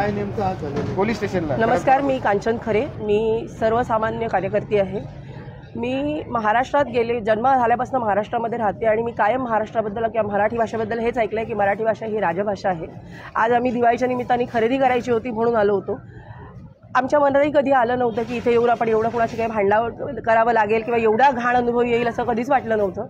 काय नेमकं आज झालं पोलीस स्टेशनला? नमस्कार, मी कांचन खरे. मी सर्वसामान्य कार्यकर्ती आहे. मी महाराष्ट्रात गेले, जन्म झाल्यापासून महाराष्ट्रामध्ये राहते आणि मी कायम महाराष्ट्राबद्दल किंवा मराठी भाषेबद्दल हेच ऐकलं आहे की मराठी भाषा ही राजभाषा आहे. आज आम्ही दिवाळीच्या निमित्ताने खरेदी करायची होती म्हणून आलो होतो. आमच्या मनातही कधी आलं नव्हतं की इथे येऊन आपण एवढं कुणाशी काही भांडण करावं लागेल किंवा एवढा घाण अनुभव येईल असं कधीच वाटलं नव्हतं.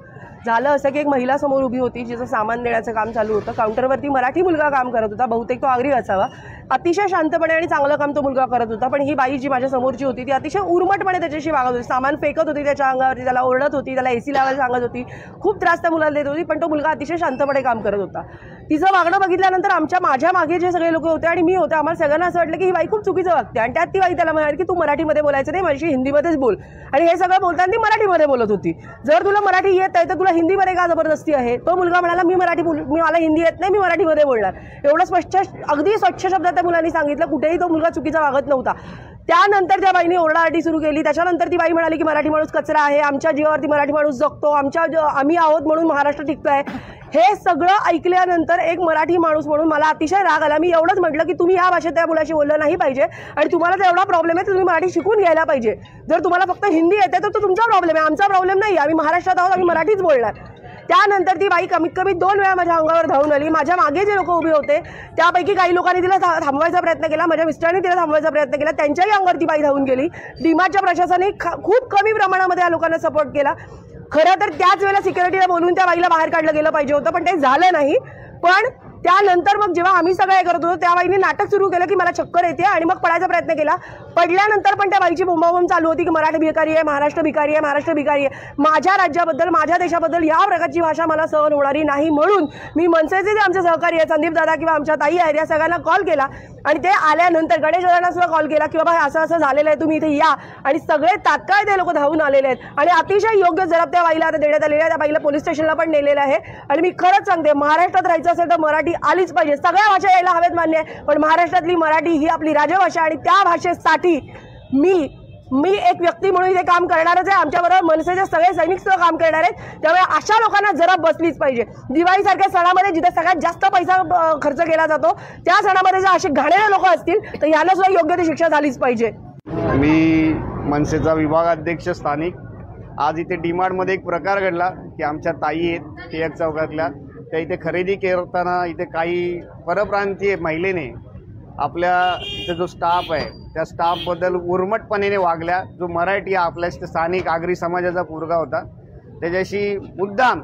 झालं असं की एक महिला समोर उभी होती जिचं सामान देण्याचं काम चालू होतं. काउंटरवरती मराठी मुलगा काम करत होता, बहुतेक तो आगरी असावा. अतिशय शांतपणे आणि चांगलं काम तो मुलगा करत होता. पण ही बाई जी माझ्या समोरची होती ती अतिशय उर्मटपणे त्याच्याशी वागत होती, सामान फेकत होती त्याच्या अंगावरती, त्याला ओरडत होती, त्याला एसी लावायला सांगत होती, खूप त्रास त्या मुलाला देत होती. पण तो मुलगा अतिशय शांतपणे काम करत होता. तिचं वागणं बघितल्यानंतर माझ्या मागे जे सगळे लोक होते आणि मी होते, आम्हाला सगळ्यांना असं वाटलं की ही बाई खूप चुकीचं वागते. आणि त्यात ती बाई त्याला म्हणाली की तू मराठीमध्ये बोलायचं नाही, माझी हिंदीमध्येच बोल. आणि हे सगळं बोलताना ती मराठीमध्ये बोलत होती. जर तुला मराठी येत आहे तर तुला हिंदीमध्ये का जबरदस्ती आहे? तो मुलगा म्हणाला मला हिंदी येत नाही, मी मराठीमध्ये बोलणार. एवढं स्पष्ट, अगदी स्वच्छ शब्दात त्या मुलांनी सांगितलं. कुठेही तो मुलगा चुकीचा वागत नव्हता. त्यानंतर त्या बाईने ओरडाआरडी सुरू केली. त्याच्यानंतर ती बाई म्हणाली की मराठी माणूस कचरा आहे, आमच्या जीवावरती मराठी माणूस जगतो, आम्ही आहोत म्हणून महाराष्ट्र टिकतोय. हे सगळं ऐकल्यानंतर एक मराठी माणूस म्हणून मला अतिशय राग आला. मी एवढंच म्हटलं की तुम्ही या भाषेत त्या मुलाशी बोललं नाही पाहिजे आणि तुम्हाला जर एवढा प्रॉब्लेम आहे तर तुम्ही मराठी शिकून घ्यायला पाहिजे. जर तुम्हाला फक्त हिंदी येते तर तो तुमचा प्रॉब्लेम आहे, आमचा प्रॉब्लेम नाही. आम्ही महाराष्ट्रात आहोत, आम्ही मराठीच बोलणार. त्यानंतर ती बाई कमीत कमी 2 वेळा माझ्या अंगावर धावून आली. माझ्या मागे जे लोक उभे होते त्यापैकी काही लोकांनी तिला थांबवायचा प्रयत्न केला, माझ्या मिस्टरांनी तिला थांबवायचा प्रयत्न केला, त्यांच्याही अंगावर ती बाई धावून गेली. डीमार्टच्या प्रशासनाने खूप कमी प्रमाणामध्ये या लोकांना सपोर्ट केला. खरं तर त्याच वेळेला सिक्युरिटीला बोलून त्या बाईला बाहेर काढलं गेलं पाहिजे होतं, पण ते झालं नाही. पण त्यानंतर मग जेव्हा आम्ही सगळं हे करत होतो त्या बाईने नाटक सुरू केलं की मला चक्कर येते आणि मग पळायचा प्रयत्न केला. पडल्यानंतर पण त्या बाईची बोंबाबोंब चालू होती की मराठी भिकारी आहे, महाराष्ट्र भिकारी आहे, महाराष्ट्र भिकारी आहे. माझ्या राज्याबद्दल, माझ्या देशाबद्दल या प्रकारची भाषा मला सहन होणारी नाही. म्हणून मी मनसेचे जे आमचे सहकारी आहेत, संदीप दादा किंवा आमच्या ताई आहेत, या सगळ्यांना कॉल केला आणि ते आल्यानंतर गणेश दादांना सुद्धा कॉल केला की बाबा असं असं झालेलं आहे, तुम्ही इथे या. आणि सगळे तात्काळ ते लोक धावून आलेले आहेत आणि अतिशय योग्य जबाब त्या बाईला आता देण्यात आलेला आहे. त्या बाईला पोलीस स्टेशनला पण नेलेलं आहे. आणि मी खरंच सांगते, महाराष्ट्रात राहायचं असेल तर मराठी आलीच पाहिजे. सगळ्या भाषा यायला हवेत, मान्य आहे, पण महाराष्ट्रातली मराठी ही आपली राजभाषा आणि त्या भाषेसाठी मी एक व्यक्ती म्हणून इथे काम करणारच आहे. आमच्याबरोबर मनसेचे सगळे सैनिक सुद्धा काम करणार आहेत. त्यामुळे अशा लोकांना जरा बसलीच पाहिजे. दिवाळीसारख्या सणामध्ये जिथे सगळ्यात जास्त पैसा खर्च केला जातो त्या सणामध्ये जर असे घाणेरडे लोक असतील तर यांना सुद्धा योग्य ती शिक्षा झालीच पाहिजे. मी मनसेचा विभाग अध्यक्ष स्थानिक. आज इथे डीमार्टमध्ये एक प्रकार घडला की आमच्या ताई आहेत टिळक चौकातल्या, त्या इथे खरेदी करताना इथे काही परप्रांतीय महिलेने आपल्या इथे जो स्टाफ आहे त्या स्टाफबद्दल उर्मटपणे वागल्या. जो मराठी आपल्या स्थानिक आगरी समाजाचा पोरगा होता त्याच्याशी मुद्दाम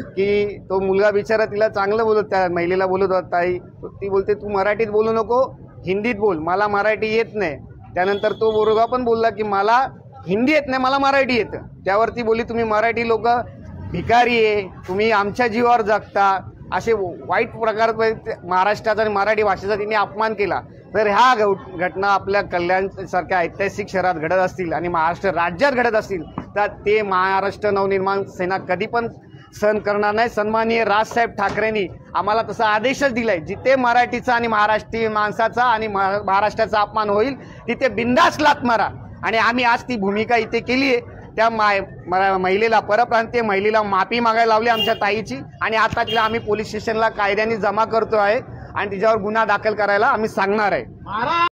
की तो मुलगा बिचारा तिला चांगलं बोलत, त्या महिलेला बोलत होता ताई, ती बोलते तू मराठीत बोलू नको, हिंदीत बोल, मला मराठी येत नाही. त्यानंतर तो पोरगा पण बोलला की मला हिंदी येत नाही, मला मराठी येतं. त्यावरती बोलली तुम्ही मराठी लोक भिकारी आहे, तुम्ही आमच्या जीवावर जगता, असे वाईट प्रकार महाराष्ट्राचा आणि मराठी भाषेचा तिने अपमान केला. तर ह्या घटना आपल्या कल्याणसारख्या ऐतिहासिक शहरात घडत असतील आणि महाराष्ट्र राज्यात घडत असतील तर ते महाराष्ट्र नवनिर्माण सेना कधी पण सहन करणार नाही. सन्माननीय राजसाहेब ठाकरेंनी आम्हाला तसा आदेशच दिलाय, जिथे मराठीचा आणि महाराष्ट्रीय माणसाचा आणि महाराष्ट्राचा अपमान होईल तिथे बिंदास लाथ मारा. आणि आम्ही आज ती भूमिका इथे केली आहे. त्या महिलेला, परप्रांतीय महिलेला माफी मागायला लावली आमच्या ताईची आणि आता तिला आम्ही पोलीस स्टेशनला कायद्याने जमा करतो आहे आणि तिच्यावर गुन्हा दाखल करायला आम्ही सांगणार आहे.